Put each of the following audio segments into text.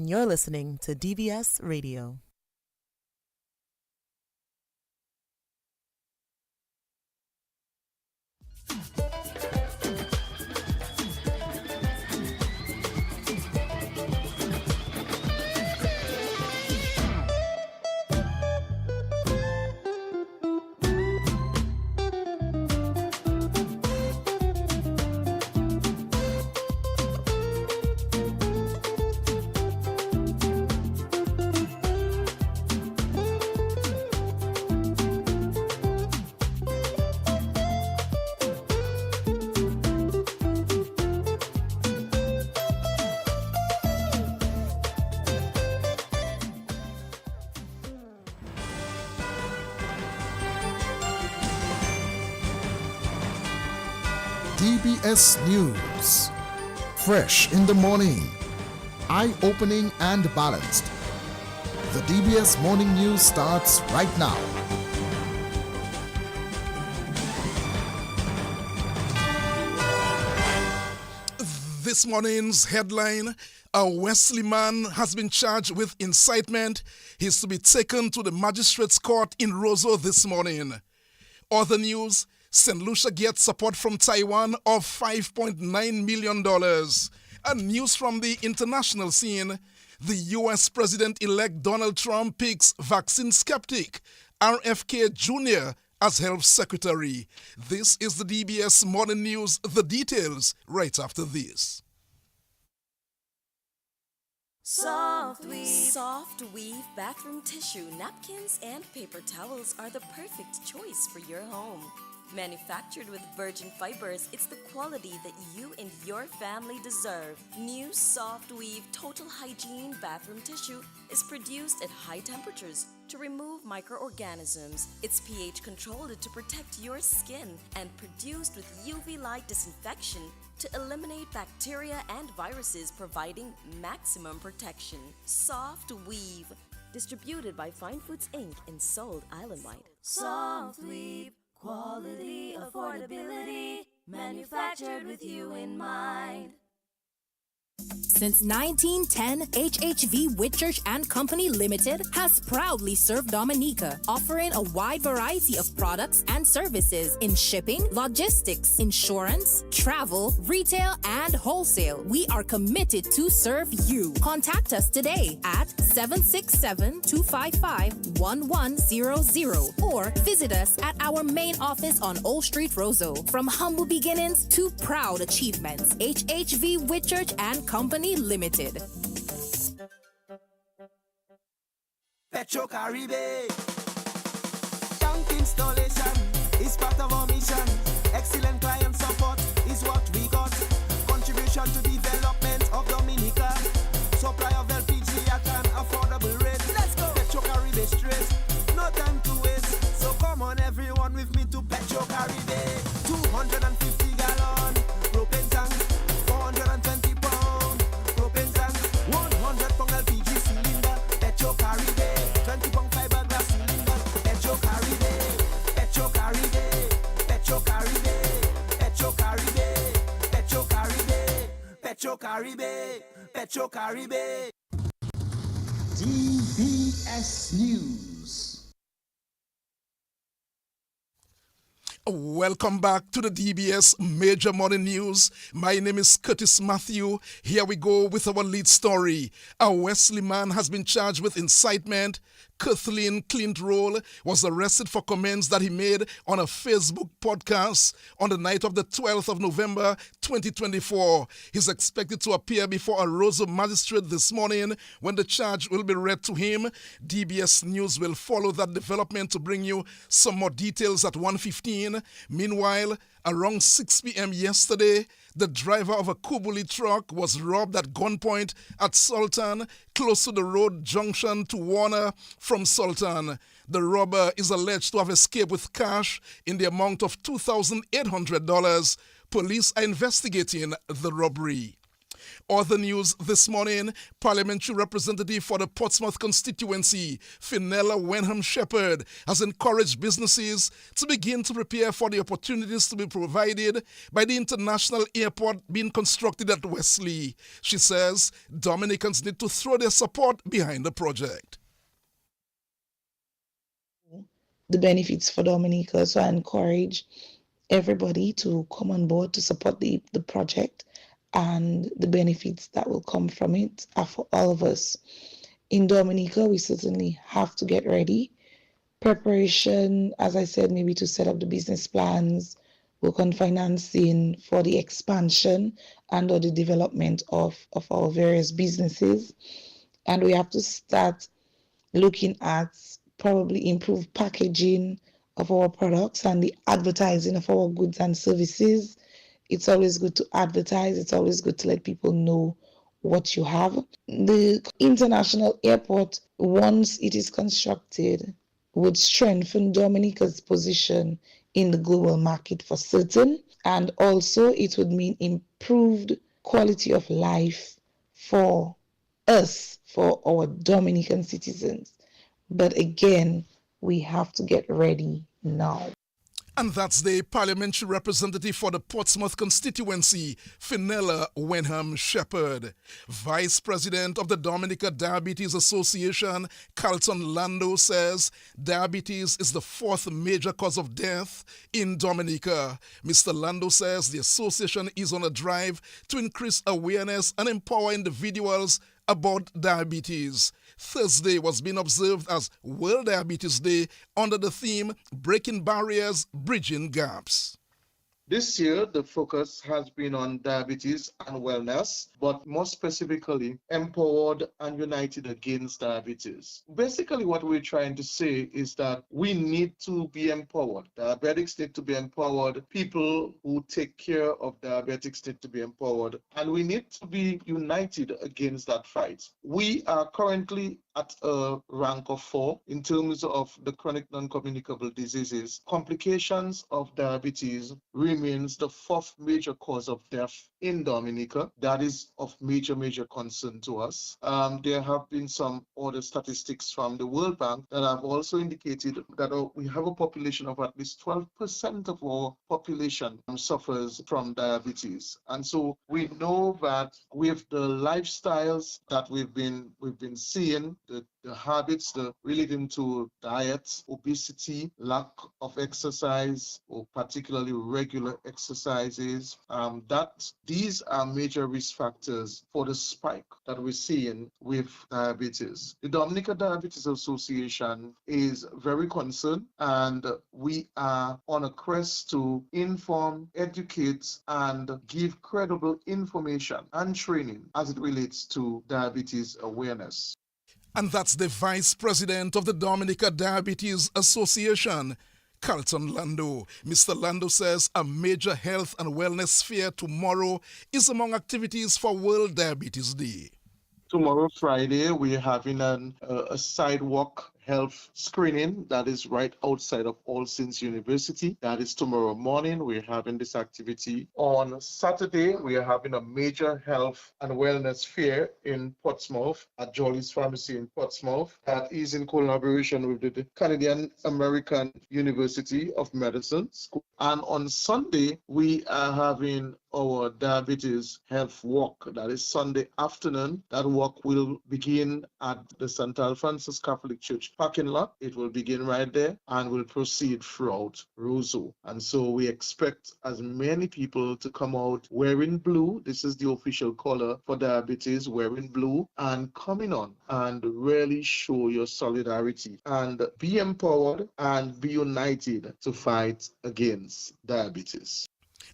and you're listening to DBS Radio. DBS News. Fresh in the morning. Eye-opening and balanced. The DBS Morning News starts right now. This morning's headline: a Wesley man has been charged with incitement. He's to be taken to the magistrate's court in Roseau this morning. Other news: St. Lucia gets support from Taiwan of $5.9 million. And news from the international scene: the U.S. President-elect Donald Trump picks vaccine skeptic RFK Jr. as Health Secretary. This is the DBS Morning News. The details right after this. Soft Weave bathroom tissue, napkins, and paper towels are the perfect choice for your home. Manufactured with virgin fibers, it's the quality that you and your family deserve. New Soft Weave Total Hygiene bathroom tissue is produced at high temperatures to remove microorganisms. It's pH controlled to protect your skin and produced with UV light disinfection to eliminate bacteria and viruses, providing maximum protection. Soft Weave, distributed by Fine Foods Inc. and sold island-wide. Soft Weave. Quality, affordability, manufactured with you in mind. Since 1910, HHV Whitchurch and Company Limited has proudly served Dominica, offering a wide variety of products and services in shipping, logistics, insurance, travel, retail, and wholesale. We are committed to serve you. Contact us today at 767-255-1100 or visit us at our main office on Old Street, Roseau. From humble beginnings to proud achievements, HHV Whitchurch and Company Limited. Petro Caribe. Tank installation is part of our mission. Excellent client support is what we got. Contribution to development of Dominica. Supply of LPG at an affordable rate. Let's go. Petro Caribe straight. No time to waste. So come on everyone with me to Petro Caribe. 250 gallon propane tank. 420 pound propane tank. 100 pound LPG cylinder. Petro Caribe. 20 pound fiberglass cylinder. Petro Caribe. Petro Caribe. Petro Caribe. Petro Caribe. Petro Caribe. Petro Caribe. Petro Caribe. DBS News. Welcome back to the DBS Major Morning News. My name is Curtis Matthew. Here we go with our lead story. A Wesley man has been charged with incitement. Kathleen Clint Roll was arrested for comments that he made on a Facebook podcast on the night of the 12th of November 2024. He's expected to appear before a Roseau magistrate this morning when the charge will be read to him. DBS News will follow that development to bring you some more details at 1:15. Meanwhile, around 6 p.m. yesterday, the driver of a Kubuli truck was robbed at gunpoint at Sultan, close to the road junction to Warner from Sultan. The robber is alleged to have escaped with cash in the amount of $2,800. Police are investigating the robbery. Other news this morning, parliamentary representative for the Portsmouth constituency, Fenella Wenham Shepherd, has encouraged businesses to begin to prepare for the opportunities to be provided by the international airport being constructed at Wesley. She says Dominicans need to throw their support behind the project. The benefits for Dominica, so I encourage everybody to come on board to support the project, and the benefits that will come from it are for all of us. In Dominica, we certainly have to get ready. Preparation, as I said, maybe to set up the business plans, work on financing for the expansion and or the development of our various businesses. And we have to start looking at probably improved packaging of our products and the advertising of our goods and services. It's always good to advertise. It's always good to let people know what you have. The international airport, once it is constructed, would strengthen Dominica's position in the global market for certain. And also it would mean improved quality of life for us, for our Dominican citizens. But again, we have to get ready now. And that's the parliamentary representative for the Portsmouth constituency, Fenella Wenham Shepherd. Vice President of the Dominica Diabetes Association, Carlton Lando, says diabetes is the fourth major cause of death in Dominica. Mr. Lando says the association is on a drive to increase awareness and empower individuals about diabetes. Thursday was being observed as World Diabetes Day under the theme Breaking Barriers, Bridging Gaps. This year, the focus has been on diabetes and wellness, but more specifically, empowered and united against diabetes. Basically, what we're trying to say is that we need to be empowered. Diabetics need to be empowered. People who take care of diabetics need to be empowered. And we need to be united against that fight. We are currently at a rank of 4 in terms of the chronic non-communicable diseases. Complications of diabetes remains the fourth major cause of death in Dominica. That is of major concern to us. There have been some other statistics from the World Bank that have also indicated that we have a population of at least 12% of our population suffers from diabetes. And so we know that with the lifestyles that we've been seeing, the habits relating to diet, obesity, lack of exercise, or particularly regular exercises, these are major risk factors for the spike that we're seeing with diabetes. The Dominica Diabetes Association is very concerned, and we are on a quest to inform, educate, and give credible information and training as it relates to diabetes awareness. And that's the Vice President of the Dominica Diabetes Association, Carlton Lando. Mr. Lando says a major health and wellness fair tomorrow is among activities for World Diabetes Day. Tomorrow, Friday, we're having a sidewalk health screening that is right outside of All Saints University. That is tomorrow morning. We're having this activity. On Saturday, we are having a major health and wellness fair in Portsmouth at Jolly's Pharmacy in Portsmouth. That is in collaboration with the Canadian American University of Medicine School. And on Sunday, we are having our diabetes health walk. That is Sunday afternoon. That walk will begin at the St. Alphonsus Catholic Church parking lot. It will begin right there and will proceed throughout Roseau. And so we expect as many people to come out wearing blue. This is the official color for diabetes, wearing blue, and coming on and really show your solidarity and be empowered and be united to fight against diabetes.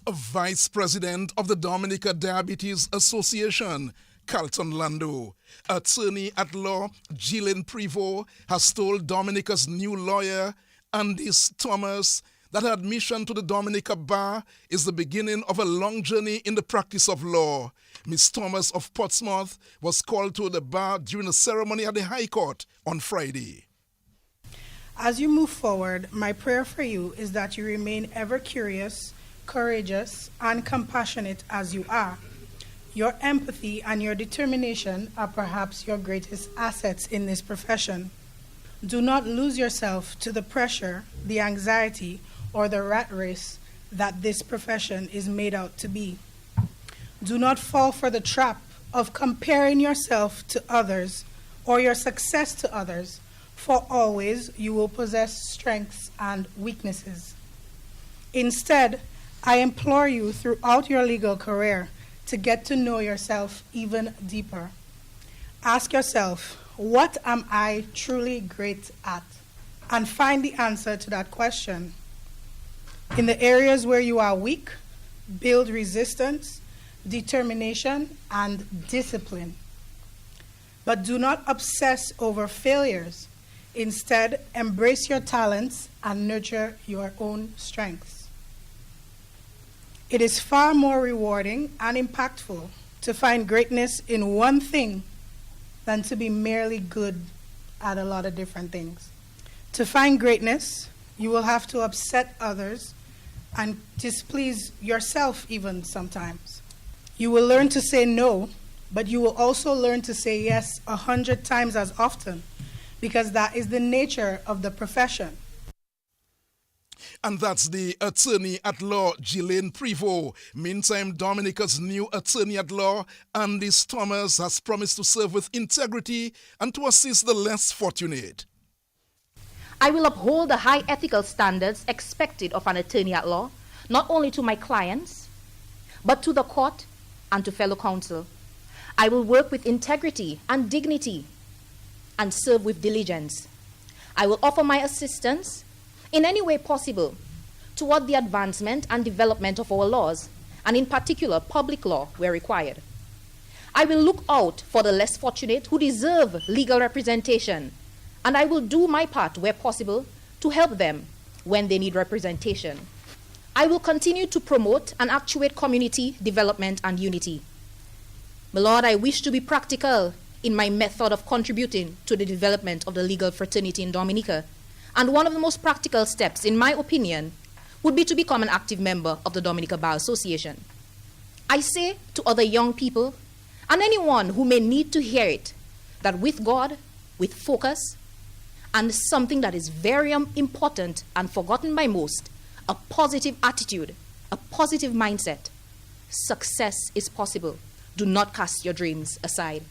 A Vice President of the Dominica Diabetes Association, Carlton Lando. Attorney at law Gillian Prevost has told Dominica's new lawyer, Andis Thomas, that her admission to the Dominica Bar is the beginning of a long journey in the practice of law. Ms. Thomas of Portsmouth was called to the bar during a ceremony at the High Court on Friday. As you move forward, my prayer for you is that you remain ever curious, courageous, and compassionate as you are. Your empathy and your determination are perhaps your greatest assets in this profession. Do not lose yourself to the pressure, the anxiety, or the rat race that this profession is made out to be. Do not fall for the trap of comparing yourself to others or your success to others, for always you will possess strengths and weaknesses. Instead, I implore you throughout your legal career to get to know yourself even deeper. Ask yourself, what am I truly great at? And find the answer to that question. In the areas where you are weak, build resistance, determination, and discipline. But do not obsess over failures. Instead, embrace your talents and nurture your own strengths. It is far more rewarding and impactful to find greatness in one thing than to be merely good at a lot of different things. To find greatness, you will have to upset others and displease yourself even sometimes. You will learn to say no, but you will also learn to say yes 100 times as often, because that is the nature of the profession. And that's the attorney at law, Ghislaine Prevost. Meantime, Dominica's new attorney at law, Andy Thomas, has promised to serve with integrity and to assist the less fortunate. I will uphold the high ethical standards expected of an attorney at law, not only to my clients, but to the court and to fellow counsel. I will work with integrity and dignity and serve with diligence. I will offer my assistance in any way possible toward the advancement and development of our laws, and in particular public law where required. I will look out for the less fortunate who deserve legal representation, and I will do my part where possible to help them when they need representation. I will continue to promote and actuate community development and unity. My Lord, I wish to be practical in my method of contributing to the development of the legal fraternity in Dominica. And one of the most practical steps, in my opinion, would be to become an active member of the Dominica Bar Association. I say to other young people, and anyone who may need to hear it, that with God, with focus, and something that is very important and forgotten by most, a positive attitude, a positive mindset, success is possible. Do not cast your dreams aside.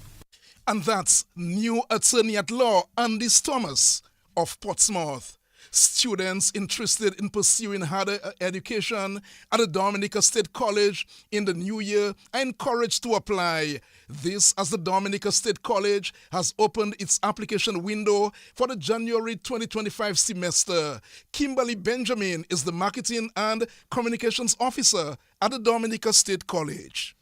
And that's new attorney at law, Andy Thomas of Portsmouth. Students interested in pursuing higher education at the Dominica State College in the new year are encouraged to apply. This as the Dominica State College has opened its application window for the January 2025 semester. Kimberly Benjamin is the Marketing and Communications Officer at the Dominica State College.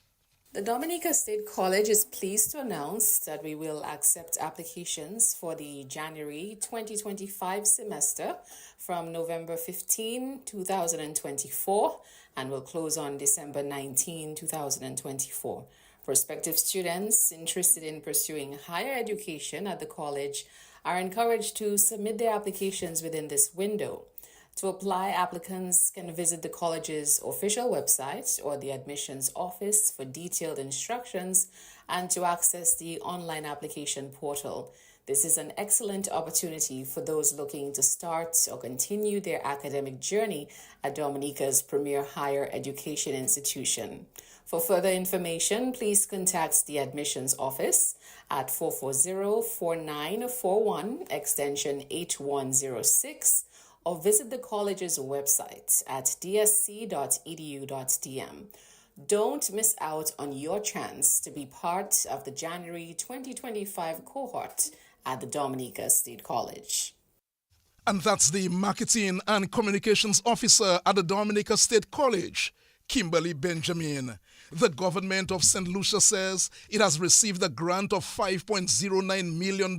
The Dominica State College is pleased to announce that we will accept applications for the January 2025 semester from November 15, 2024 and will close on December 19, 2024. Prospective students interested in pursuing higher education at the college are encouraged to submit their applications within this window. To apply, applicants can visit the college's official website or the admissions office for detailed instructions and to access the online application portal. This is an excellent opportunity for those looking to start or continue their academic journey at Dominica's premier higher education institution. For further information, please contact the admissions office at 440-4941 extension 8106 or visit the college's website at dsc.edu.dm. Don't miss out on your chance to be part of the January 2025 cohort at the Dominica State College. And that's the Marketing and Communications Officer at the Dominica State College, Kimberly Benjamin. The government of St. Lucia says it has received a grant of $5.09 million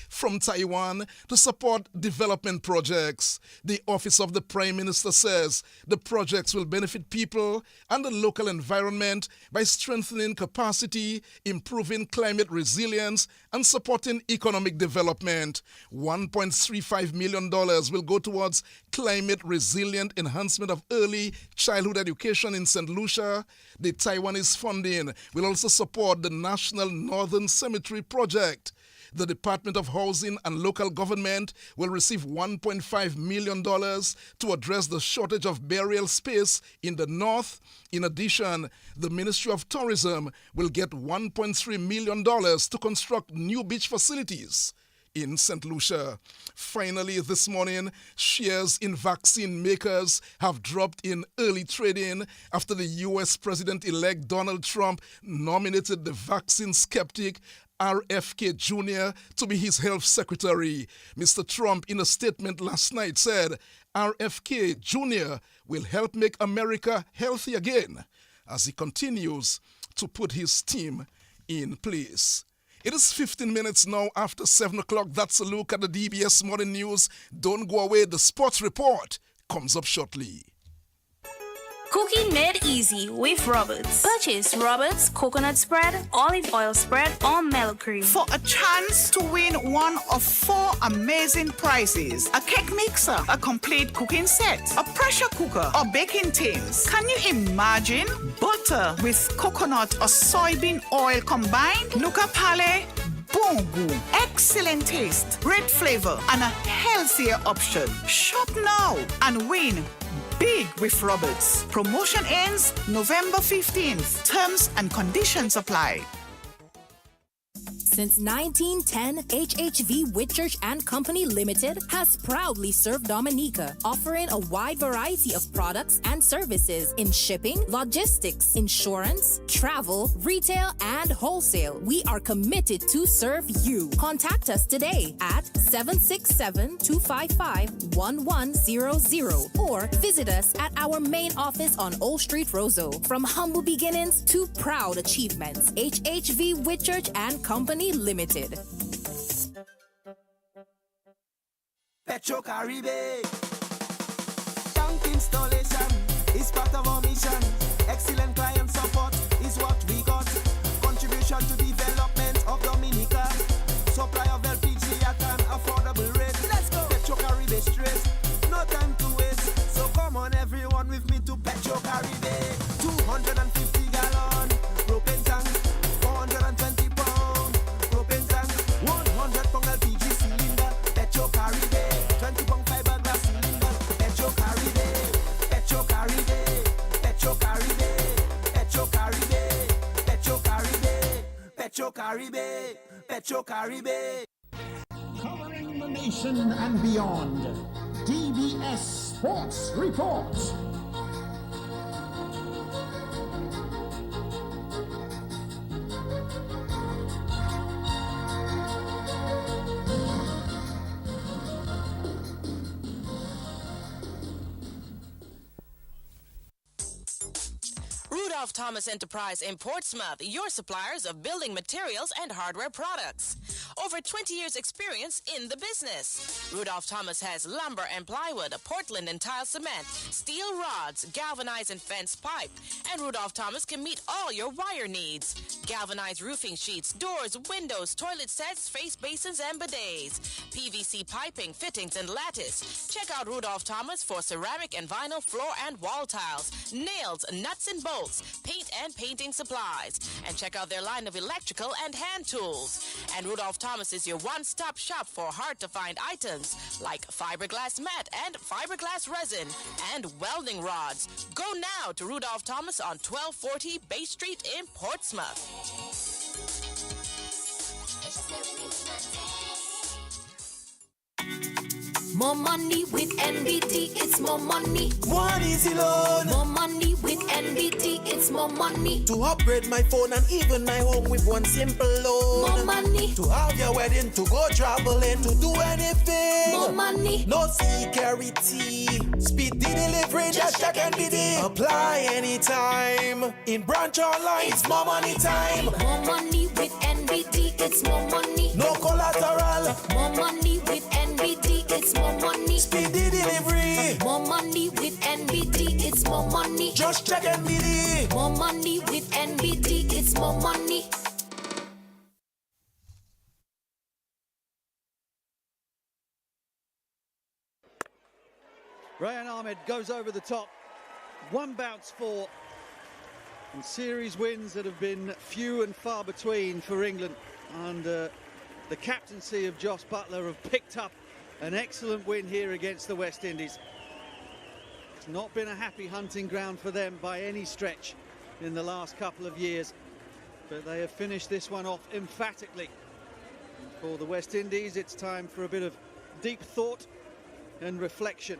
from Taiwan to support development projects. The Office of the Prime Minister says the projects will benefit people and the local environment by strengthening capacity, improving climate resilience, and supporting economic development. $1.35 million will go towards climate resilient enhancement of early childhood education in St. Lucia. The Taiwanese funding will also support the National Northern Cemetery Project. The Department of Housing and Local Government will receive $1.5 million to address the shortage of burial space in the north. In addition, the Ministry of Tourism will get $1.3 million to construct new beach facilities in St. Lucia. Finally, this morning, shares in vaccine makers have dropped in early trading after the U.S. President-elect Donald Trump nominated the vaccine skeptic RFK Jr. to be his health secretary. Mr. Trump, in a statement last night, said RFK Jr. will help make America healthy again as he continues to put his team in place. It is 15 minutes now after 7 o'clock. That's a look at the DBS Morning News. Don't go away. The sports report comes up shortly. Cooking made easy with Roberts. Purchase Roberts coconut spread, olive oil spread, or mellow cream for a chance to win one of 4 amazing prizes: a cake mixer, a complete cooking set, a pressure cooker, or baking tins. Can you imagine butter with coconut or soybean oil combined? Nuka Pale. Boom, boom. Excellent taste, great flavor, and a healthier option. Shop now and win big with Roberts. Promotion ends November 15th. Terms and conditions apply. Since 1910, HHV Whitchurch and Company Limited has proudly served Dominica, offering a wide variety of products and services in shipping, logistics, insurance, travel, retail, and wholesale. We are committed to serve you. Contact us today at 767-255-1100 or visit us at our main office on Old Street, Roseau. From humble beginnings to proud achievements, HHV Whitchurch and Company Limited. Petro Caribe. Tank installation is part of our mission. Excellent client support is what we got. Contribution to development of Dominica. Supply of LPG at an affordable rate. Let's go. Petro Caribe straight. No time to waste. So come on everyone with me to Petro Caribe. 250 gallon propane tank. 420 pound propane tank. 100 pound LPG cylinder. Petro Caribe. 20 pound fiberglass cylinder. Petro Caribe. Petro Caribe. Petro Caribe. Petro Caribe. Petro Caribe. Petro Caribe. Petro Caribe. Covering the nation and beyond. DBS Sports Report. Rudolph Thomas Enterprise in Portsmouth, your suppliers of building materials and hardware products. Over 20 years experience in the business. Rudolph Thomas has lumber and plywood, Portland and tile cement, steel rods, galvanized and fenced pipe. And Rudolph Thomas can meet all your wire needs. Galvanized roofing sheets, doors, windows, toilet sets, face basins and bidets. PVC piping, fittings and lattice. Check out Rudolph Thomas for ceramic and vinyl floor and wall tiles, nails, nuts and bolts, paint and painting supplies. And check out their line of electrical and hand tools. And Rudolph Thomas is your one-stop shop for hard-to-find items like fiberglass mat and fiberglass resin and welding rods. Go now to Rudolph Thomas on 1240 Bay Street in Portsmouth. More money with NBT, it's more money. One easy loan. More money with NBT, it's more money. To upgrade my phone and even my home with one simple loan. More money. To have your wedding, to go traveling, to do anything. More money. No security. Speed the delivery, just check NBT. Apply anytime. In branch online, it's more money time. More money with NBT, it's more money. No collateral. More money with NBT, it's more money. Speedy delivery. More money with NBT, it's more money. Just check NBT. More money with NBT, it's more money. Ryan Ahmed goes over the top. One bounce for And series wins that have been few and far between for England. And the captaincy of Joss Butler have picked up an excellent win here against the West Indies. It's not been a happy hunting ground for them by any stretch in the last couple of years, but they have finished this one off emphatically. And for the West Indies, it's time for a bit of deep thought and reflection.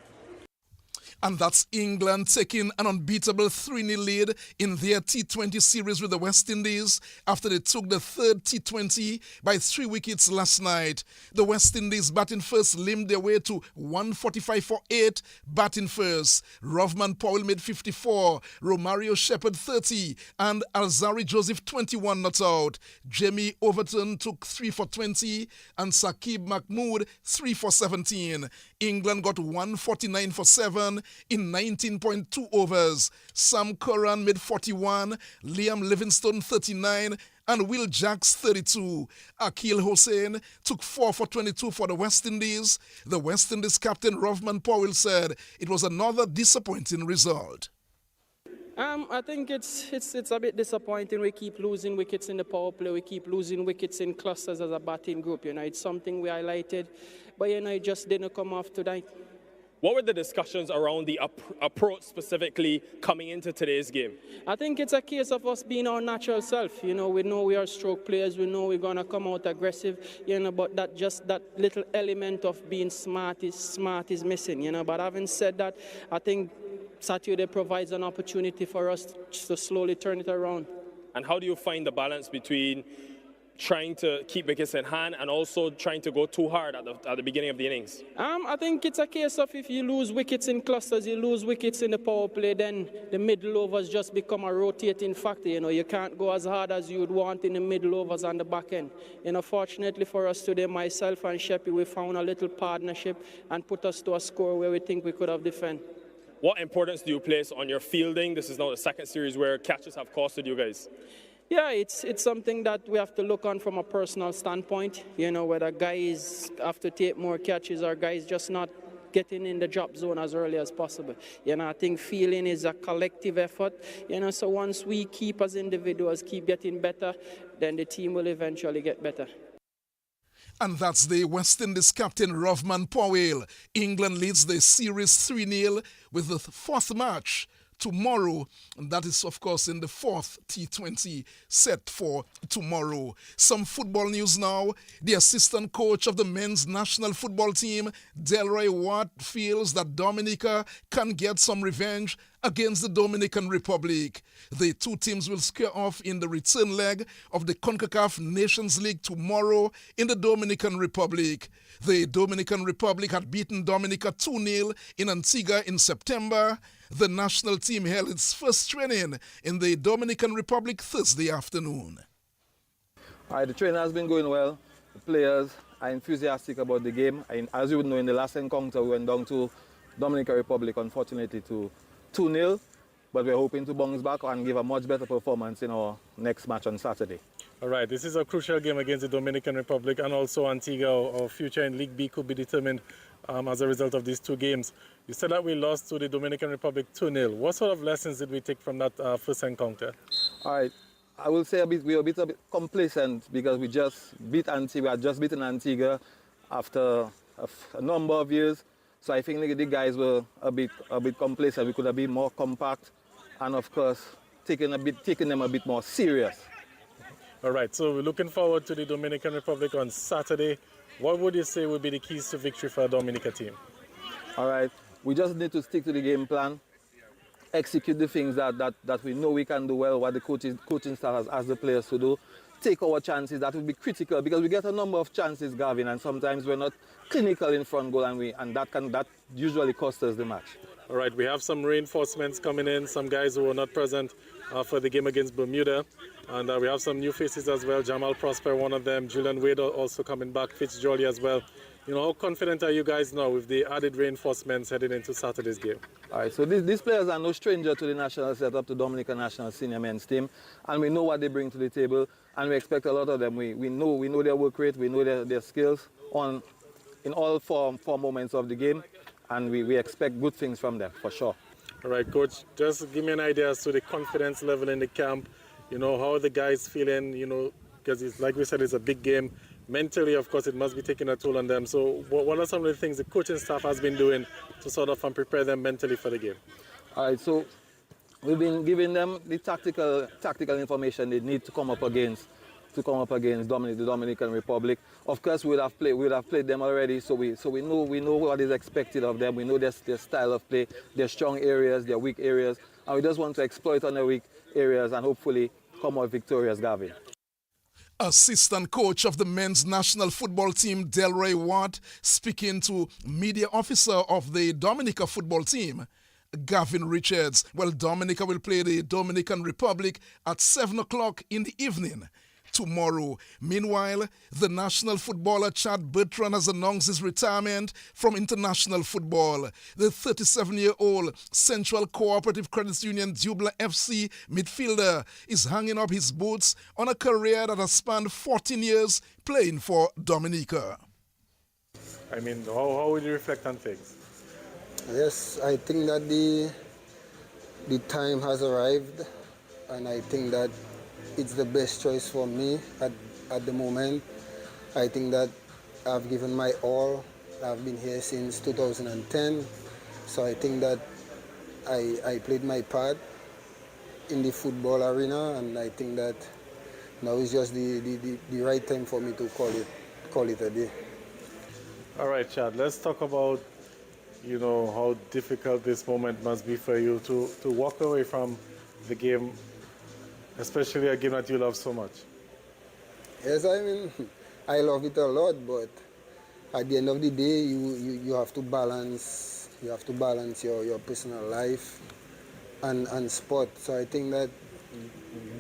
And that's England taking an unbeatable 3-0 lead in their T20 series with the West Indies after they took the third T20 by 3 wickets last night. The West Indies batting first limped their way to 145 for 8 batting first. Rovman Powell made 54, Romario Shepherd 30 and Alzari Joseph 21 not out. Jamie Overton took 3 for 20 and Saqib Mahmood 3 for 17. England got 149 for 7 in 19.2 overs. Sam Curran made 41, Liam Livingstone 39 and Will Jacks 32. Akil Hossain took 4 for 22 for the West Indies. The West Indies captain Rovman Powell said it was another disappointing result. I think it's a bit disappointing. We keep losing wickets in the power play. We keep losing wickets in clusters as a batting group. It's something we highlighted, but it just didn't come off tonight. What were the discussions around the approach specifically coming into today's game? I think it's a case of us being our natural self. We know we are stroke players. We know we're going to come out aggressive, but that little element of being smart is missing, But having said that, I think Saturday provides an opportunity for us to slowly turn it around. And how do you find the balance between trying to keep wickets in hand and also trying to go too hard at the beginning of the innings? I think it's a case of if you lose wickets in clusters, you lose wickets in the power play, then the middle overs just become a rotating factor. You can't go as hard as you would want in the middle overs and the back end. Fortunately for us today, myself and Sheppy, we found a little partnership and put us to a score where we think we could have defended. What importance do you place on your fielding? This is now the second series where catches have costed you guys. Yeah, it's something that we have to look on from a personal standpoint. Whether guys have to take more catches or guys just not getting in the drop zone as early as possible. I think fielding is a collective effort. So once we keep as individuals keep getting better, then the team will eventually get better. And that's the West Indies captain Rovman Powell. England leads the series 3-0 with the fourth match tomorrow, and that is of course in the fourth T20 set for tomorrow. Some football news now. The assistant coach of the men's national football team, Delroy Watt, feels that Dominica can get some revenge against the Dominican Republic. The two teams will square off in the return leg of the CONCACAF Nations League tomorrow in the Dominican Republic. The Dominican Republic had beaten Dominica 2-0 in Antigua in September. The national team held its first training in the Dominican Republic Thursday afternoon. All right, the training has been going well. The players are enthusiastic about the game. And as you would know, in the last encounter, we went down to Dominican Republic, unfortunately, to 2-0. But we're hoping to bounce back and give a much better performance in our next match on Saturday. All right, this is a crucial game against the Dominican Republic and also Antigua. Our future in League B could be determined as a result of these two games. You said that we lost to the Dominican Republic 2-0. What sort of lessons did we take from that first encounter? All right, I will say we were a bit complacent because we just beat Antigua. We had just beaten Antigua after a number of years. So I think the guys were a bit complacent. We could have been more compact and, of course, taking them a bit more serious. All right, so we're looking forward to the Dominican Republic on Saturday. What would you say would be the keys to victory for the Dominica team? All right, we just need to stick to the game plan, execute the things that we know we can do well, what the coaching staff has asked the players to do, take our chances. That will be critical because we get a number of chances, Gavin, and sometimes we're not clinical in front goal, and that usually costs us the match. All right, we have some reinforcements coming in, some guys who were not present for the game against Bermuda. And we have some new faces as well. Jamal Prosper, one of them. Julian Wade also coming back. Fitzgerald as well. How confident are you guys now with the added reinforcements heading into Saturday's game? All right, so these players are no stranger to the national setup, to Dominican national senior men's team. And we know what they bring to the table. And we expect a lot of them. We know their work rate. We know their skills in all four moments of the game. And we expect good things from them, for sure. All right, Coach, just give me an idea as to the confidence level in the camp. You know, how are the guys feeling, you know, because it's like we said, it's a big game. Mentally, of course, it must be taking a toll on them. So what are some of the things the coaching staff has been doing to sort of prepare them mentally for the game? All right, so we've been giving them the tactical information they need to come up against the Dominican Republic. Of course, we would have played them already, so we know what is expected of them. We know their style of play, their strong areas, their weak areas, and we just want to exploit on their weak areas and hopefully come out victorious, Gavin. Assistant coach of the men's national football team, Delroy Watt, speaking to media officer of the Dominica football team, Gavin Richards. Well, Dominica will play the Dominican Republic at 7 o'clock in the evening tomorrow. Meanwhile, the national footballer Chad Bertrand has announced his retirement from international football. The 37-year-old Central Cooperative Credit Union Dubla FC midfielder is hanging up his boots on a career that has spanned 14 years playing for Dominica. I mean, how would you reflect on things? Yes, I think that the time has arrived, and I think that it's the best choice for me at the moment. I think that I've given my all. I've been here since 2010, so I think that I played my part in the football arena, and I think that now is just the right time for me to call it a day. All right, Chad, let's talk about, you know, how difficult this moment must be for you to walk away from the game, especially a game that you love so much. Yes, I mean, I love it a lot, but at the end of the day, you have to balance. You have to balance your personal life and sport. So I think that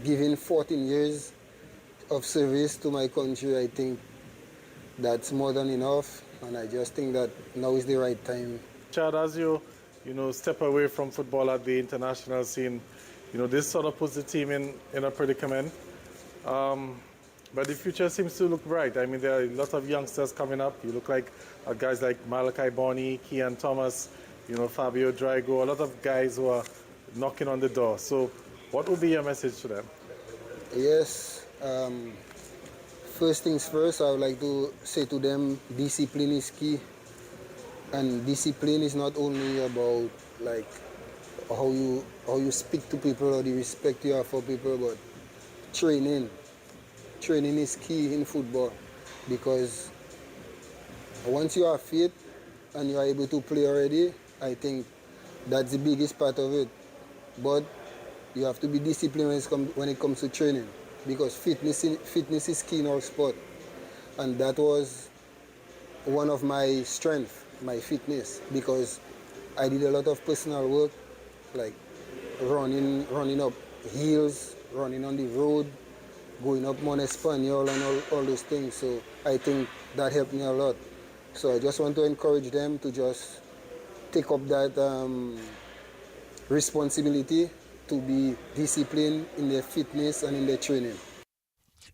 giving 14 years of service to my country, I think that's more than enough, and I just think that now is the right time. Chad, as you step away from football at the international scene, you know, this sort of puts the team in a predicament. But the future seems to look bright. I mean, there are a lot of youngsters coming up. You look like guys like Malachi Bonney, Kian Thomas, you know, Fabio Drago, a lot of guys who are knocking on the door. So what would be your message to them? Yes. First things first, I would like to say to them, discipline is key. And discipline is not only about like how you speak to people or the respect you have for people, but training. Training is key in football, because once you are fit and you are able to play already, I think that's the biggest part of it. But you have to be disciplined when it comes to training, because fitness is key in our sport. And that was one of my strengths, my fitness, because I did a lot of personal work, like running up hills, running on the road, going up Mont Espanol and all those things. So I think that helped me a lot. So I just want to encourage them to just take up that responsibility to be disciplined in their fitness and in their training.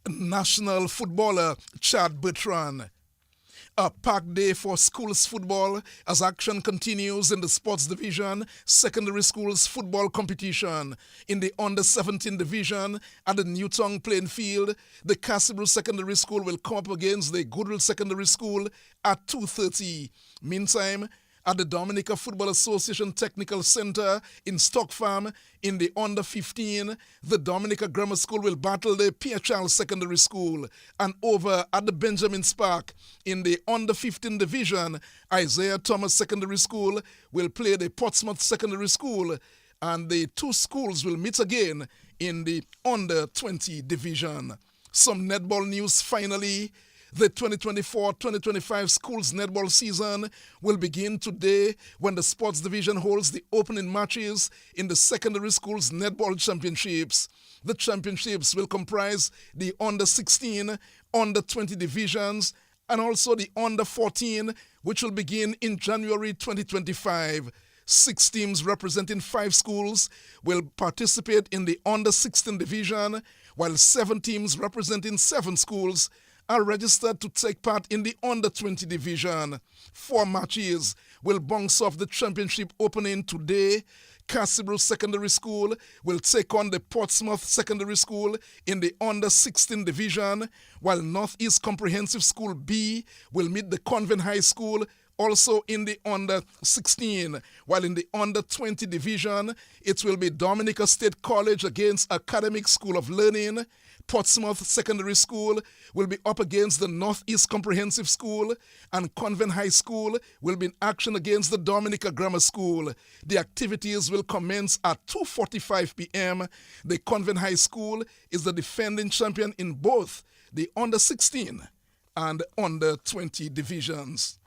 National footballer Chad Bertrand. A packed day for schools football as action continues in the sports division, secondary schools football competition. In the under-17 division at the Newtown playing field, the Cassibro Secondary School will come up against the Goodwill Secondary School at 2:30. Meantime, at the Dominica Football Association Technical Center in Stock Farm, in the under-15, the Dominica Grammar School will battle the Pierre Charles Secondary School. And over at the Benjamin Park, in the under-15 division, Isaiah Thomas Secondary School will play the Portsmouth Secondary School, and the two schools will meet again in the under-20 division. Some netball news finally. The 2024-2025 schools netball season will begin today when the sports division holds the opening matches in the secondary schools netball championships. The championships will comprise the under-16, under-20 divisions, and also the under-14, which will begin in January 2025. 6 teams representing 5 schools will participate in the under-16 division, while 7 teams representing 7 schools are registered to take part in the under-20 division. 4 matches will bounce off the championship opening today. Cassibro Secondary School will take on the Portsmouth Secondary School in the under-16 division, while Northeast Comprehensive School B will meet the Convent High School also in the under-16, while in the under-20 division, it will be Dominica State College against Academic School of Learning. Portsmouth Secondary School will be up against the Northeast Comprehensive School, and Convent High School will be in action against the Dominica Grammar School. The activities will commence at 2:45 p.m. The Convent High School is the defending champion in both the under-16 and under-20 divisions.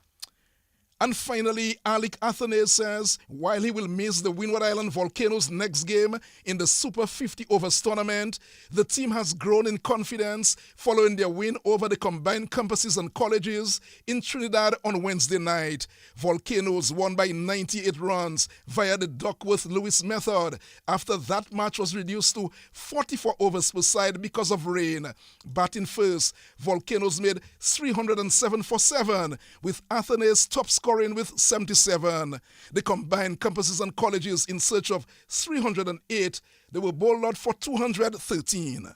And finally, Alec Athanaze says while he will miss the Windward Island Volcanoes' next game in the Super 50 Overs tournament, the team has grown in confidence following their win over the combined campuses and colleges in Trinidad on Wednesday night. Volcanoes won by 98 runs via the Duckworth-Lewis method after that match was reduced to 44 overs per side because of rain. Batting first, Volcanoes made 307 for 7, with Athanaze top scoring with 77. The combined campuses and colleges in search of 308. They were bowled out for 213.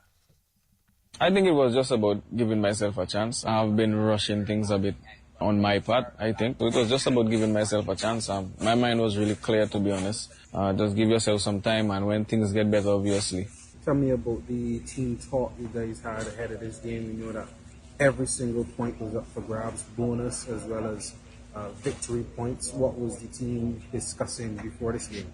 I think it was just about giving myself a chance. I've been rushing things a bit on my part, I think. It was just about giving myself a chance. My mind was really clear, to be honest. Just give yourself some time, and when things get better, obviously. Tell me about the team talk you guys had ahead of this game. You know that every single point was up for grabs, bonus as well as victory points. What was the team discussing before this game?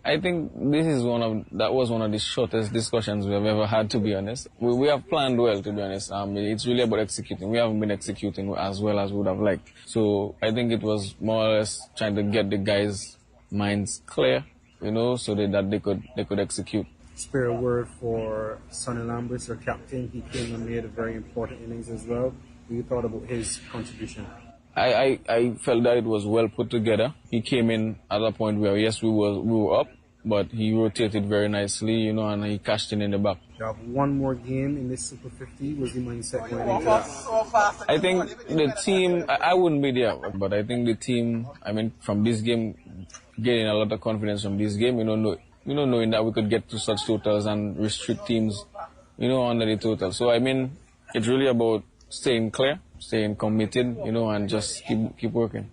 I think that was one of the shortest discussions we have ever had, to be honest. We have planned well, to be honest. It's really about executing. We haven't been executing as well as we would have liked. So I think it was more or less trying to get the guys' minds clear, so that they could execute. Spare a word for Sonny Lambris, your captain. He came and made a very important innings as well. What you thought about his contribution? I felt that it was well put together. He came in at a point where, yes, we were up, but he rotated very nicely, and he cashed in the back. You have one more game in this Super 50. Was the mindset going into that? I think the team, I wouldn't be there, but I think the team, from this game, getting a lot of confidence from this game, knowing that we could get to such totals and restrict teams, under the total. So, it's really about staying clear, staying committed, and just keep working.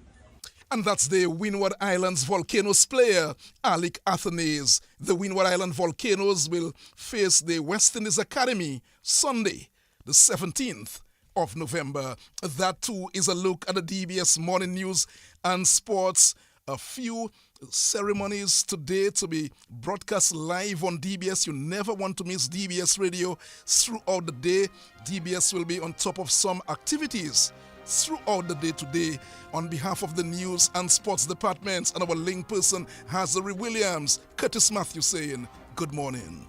And that's the Windward Islands Volcanoes player, Alec Athanaze. The Windward Island Volcanoes will face the West Indies Academy Sunday, the 17th of November. That too is a look at the DBS Morning News and Sports. A few ceremonies today to be broadcast live on DBS. You never want to miss DBS Radio throughout the day. DBS will be on top of some activities throughout the day today. On behalf of the news and sports departments and our link person, Hazari Williams, Curtis Matthew saying good morning.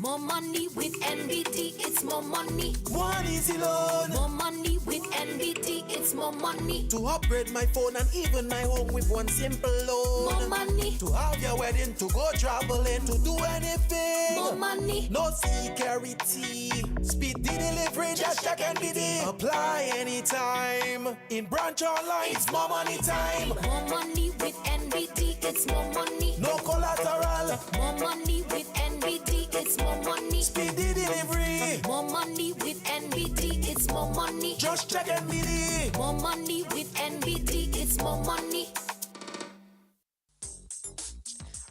More money with NBT, it's more money. One easy loan. More money with NBT, it's more money. To upgrade my phone and even my home with one simple loan. More money. To have your wedding, to go traveling, to do anything. More money. No security. Speed the delivery, just check NBT. Apply anytime. In branch online, it's more money time. More money with NBT, it's more money. No collateral. More money with NBT, it's more money. Speedy delivery. More money with NBT, it's more money. Just check NBT. More money with NBT, it's more money.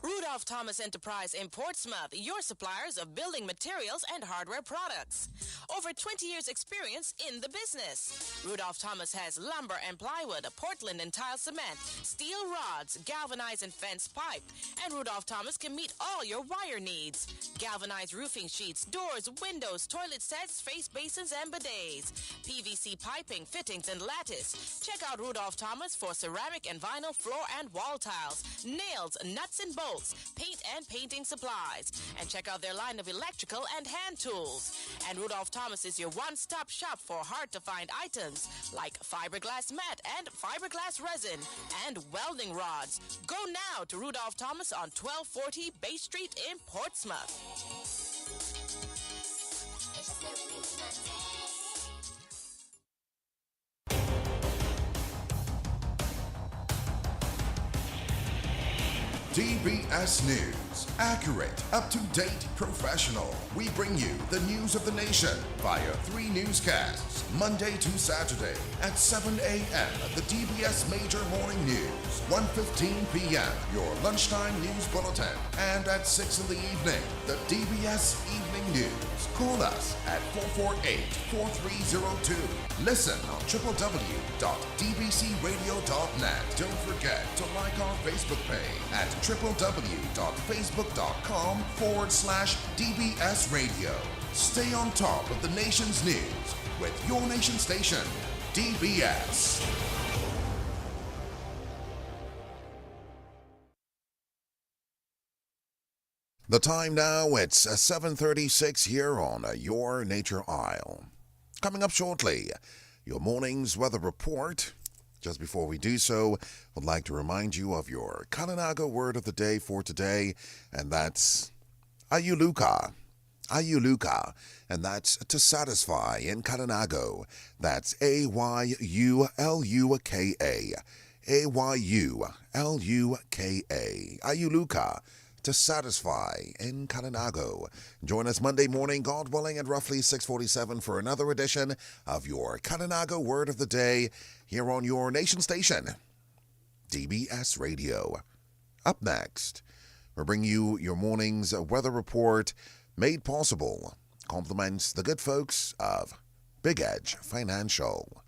Rudolph Thomas Enterprise in Portsmouth, your suppliers of building materials and hardware products. Over 20 years experience in the business. Rudolph Thomas has lumber and plywood, Portland and tile cement, steel rods, galvanized and fence pipe. And Rudolph Thomas can meet all your wire needs. Galvanized roofing sheets, doors, windows, toilet sets, face basins and bidets. PVC piping, fittings and lattice. Check out Rudolph Thomas for ceramic and vinyl floor and wall tiles, nails, nuts and bolts, paint and painting supplies. And check out their line of electrical and hand tools. And Rudolph Thomas is your one-stop shop for hard-to-find items like fiberglass mat and fiberglass resin and welding rods. Go now to Rudolph Thomas on 1240 Bay Street in Portsmouth. DBS News. Accurate, up-to-date, professional. We bring you the news of the nation via 3 newscasts, Monday to Saturday at 7 a.m. The DBS Major Morning News, 1:15 p.m. Your lunchtime news bulletin, and at 6 in the evening, the DBS Evening News. Call us at 448-4302. Listen on www.dbcradio.net. Don't forget to like our Facebook page at www.facebook.com/DBS Radio. Stay on top of the nation's news with your nation station, DBS. The time now, it's 7:36 here on Your Nature Isle. Coming up shortly, your morning's weather report. Just before we do so, I'd like to remind you of your Kalinago word of the day for today, and that's Ayuluka. Ayuluka, and that's to satisfy in Kalinago. That's Ayuluka. Ayuluka. Ayuluka. To satisfy in Kalinago. Join us Monday morning, God willing, at roughly 6:47 for another edition of your Kalinago Word of the Day here on your nation station, DBS Radio. Up next, we'll bring you your morning's weather report made possible. Compliments the good folks of Big Edge Financial.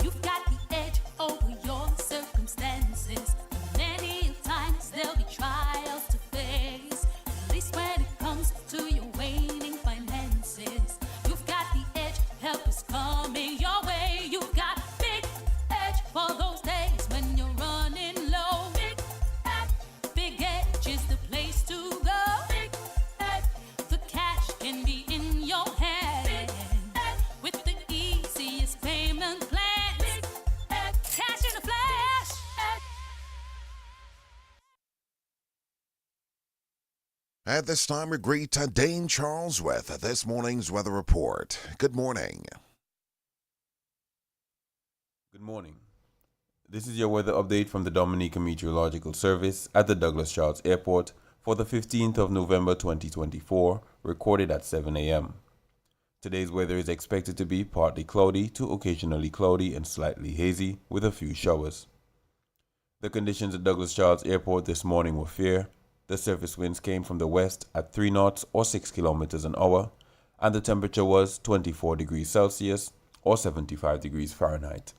You've got the edge over your circumstances. Many times there'll be trials to face, at least when it comes to your waning finances. You've got the edge, help is coming your way. You've got Big Edge for those days when you're running low. Big Edge is the place to go. Big Edge, the cash can be in your hand with the easiest payment plan. Big Edge, cash in a flash. At this time, we greet Dane Charles with this morning's weather report. Good morning. Good morning. This is your weather update from the Dominica Meteorological Service at the Douglas Charles Airport for the 15th of November 2024, recorded at 7 a.m. Today's weather is expected to be partly cloudy to occasionally cloudy and slightly hazy with a few showers. The conditions at Douglas Charles Airport this morning were fair. The surface winds came from the west at 3 knots or 6 kilometers an hour, and the temperature was 24 degrees Celsius or 75 degrees Fahrenheit.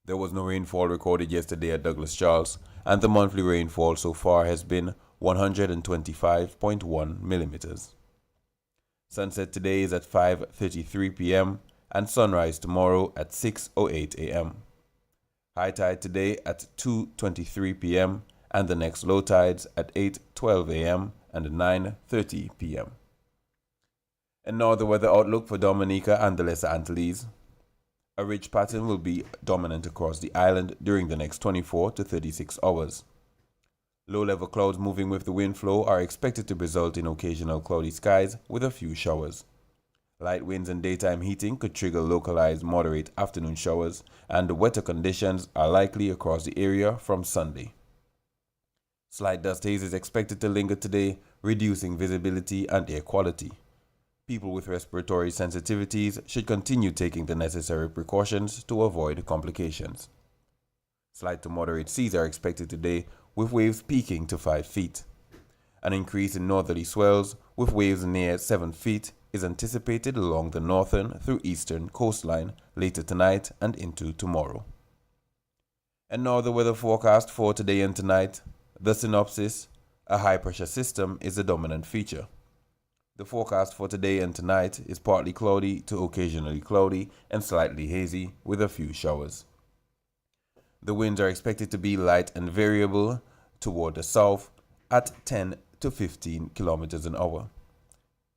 There was no rainfall recorded yesterday at Douglas Charles, and the monthly rainfall so far has been 125.1 millimeters. Sunset today is at 5:33 p.m. and sunrise tomorrow at 6:08 a.m. High tide today at 2:23 p.m. and the next low tides at 8:12 a.m. and 9:30 p.m. And now the weather outlook for Dominica and the Lesser Antilles. A ridge pattern will be dominant across the island during the next 24 to 36 hours. Low-level clouds moving with the wind flow are expected to result in occasional cloudy skies with a few showers. Light winds and daytime heating could trigger localized moderate afternoon showers, and wetter conditions are likely across the area from Sunday. Slight dust haze is expected to linger today, reducing visibility and air quality. People with respiratory sensitivities should continue taking the necessary precautions to avoid complications. Slight to moderate seas are expected today, with waves peaking to 5 feet. An increase in northerly swells, with waves near 7 feet, is anticipated along the northern through eastern coastline later tonight and into tomorrow. And now the weather forecast for today and tonight. The synopsis: a high-pressure system is the dominant feature. The forecast for today and tonight is partly cloudy to occasionally cloudy and slightly hazy with a few showers. The winds are expected to be light and variable toward the south at 10 to 15 kilometers an hour.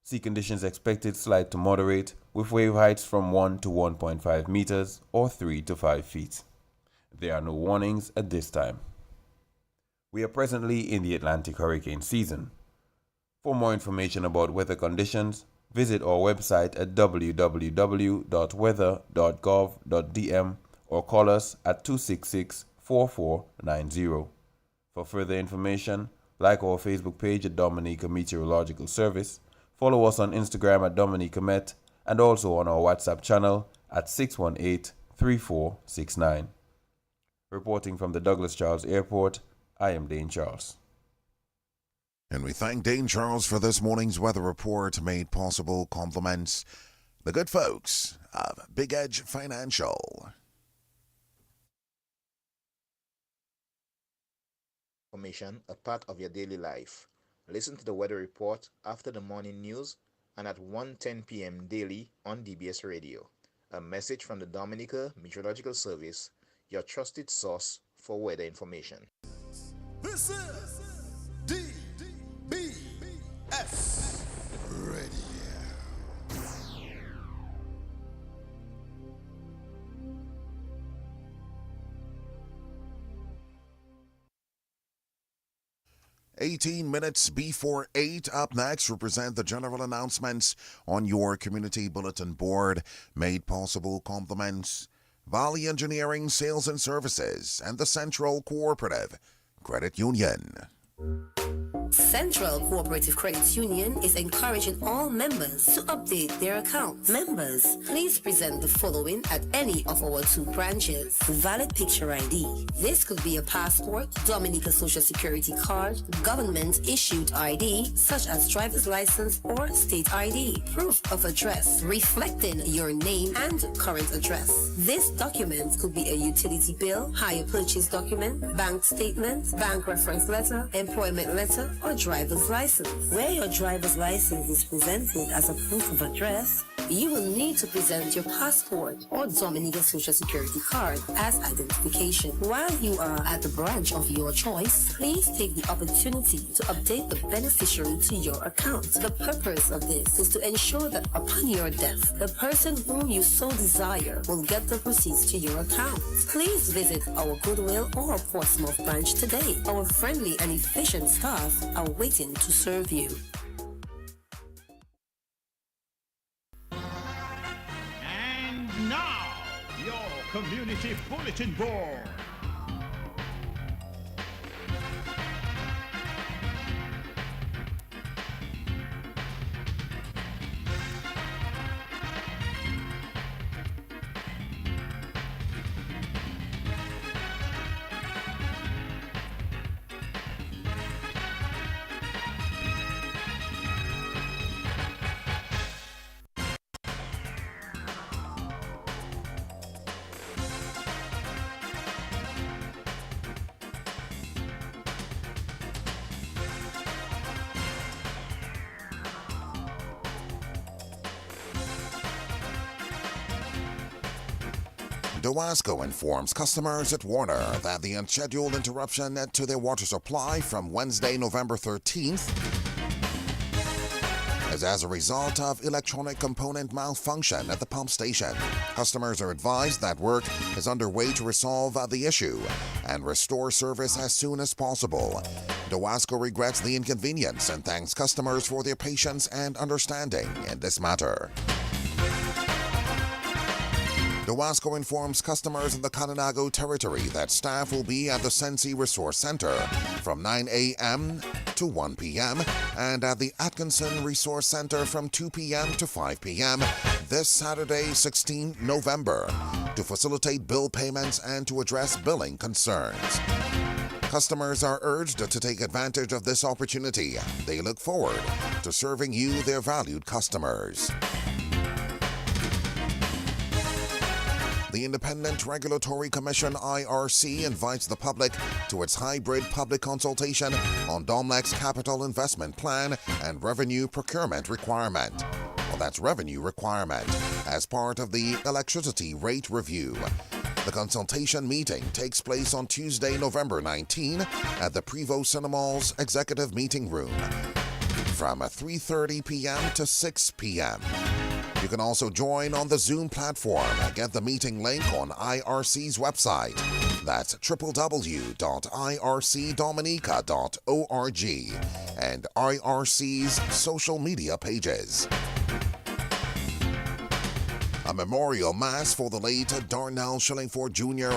Sea conditions expected slight to moderate, with wave heights from 1 to 1.5 meters or 3 to 5 feet. There are no warnings at this time. We are presently in the Atlantic hurricane season. For more information about weather conditions, visit our website at www.weather.gov.dm or call us at 266-4490. For further information, like our Facebook page at Dominica Meteorological Service, follow us on Instagram at Dominica Met, and also on our WhatsApp channel at 618-3469. Reporting from the Douglas Charles Airport, I am Dane Charles. And we thank Dane Charles for this morning's weather report, made possible compliments the good folks of Big Edge Financial. Information a part of your daily life. Listen to the weather report after the morning news and at 1:10 p.m. daily on DBS Radio. A message from the Dominica Meteorological Service, your trusted source for weather information. This is DBS Radio. 18 minutes before 8. Up next, represent the general announcements on your community bulletin board, made possible compliments Valley Engineering Sales and Services and the Central Cooperative Credit Union. Central Cooperative Credit Union is encouraging all members to update their accounts. Members, please present the following at any of our 2 branches. Valid picture ID. This could be a passport, Dominica Social Security card, government-issued ID, such as driver's license or state ID. Proof of address, reflecting your name and current address. This document could be a utility bill, hire purchase document, bank statement, bank reference letter, employment letter, or driver's license. Where your driver's license is presented as a proof of address, you will need to present your passport or Dominica Social Security card as identification. While you are at the branch of your choice, please take the opportunity to update the beneficiary to your account. The purpose of this is to ensure that upon your death, the person whom you so desire will get the proceeds to your account. Please visit our Goodwill or Portsmouth branch today. Our friendly and efficient staff are waiting to serve you. And now, your community bulletin board. Dowasco informs customers at Warner that the unscheduled interruption to their water supply from Wednesday, November 13th is as a result of electronic component malfunction at the pump station. Customers are advised that work is underway to resolve the issue and restore service as soon as possible. Dowasco regrets the inconvenience and thanks customers for their patience and understanding in this matter. Dowasco informs customers in the Kananago territory that staff will be at the Sensi Resource Center from 9 a.m. to 1 p.m. and at the Atkinson Resource Center from 2 p.m. to 5 p.m. this Saturday, 16 November, to facilitate bill payments and to address billing concerns. Customers are urged to take advantage of this opportunity. They look forward to serving you, their valued customers. The Independent Regulatory Commission, IRC, invites the public to its hybrid public consultation on DOMLEC's capital investment plan and revenue procurement requirement. Well, that's revenue requirement, as part of the electricity rate review. The consultation meeting takes place on Tuesday, November 19 at the Prevost Cinemal's Executive Meeting Room from 3:30 p.m. to 6 p.m. You can also join on the Zoom platform. Get the meeting link on IRC's website. That's www.ircdominica.org and IRC's social media pages. A memorial mass for the late Darnell Shillingford Jr.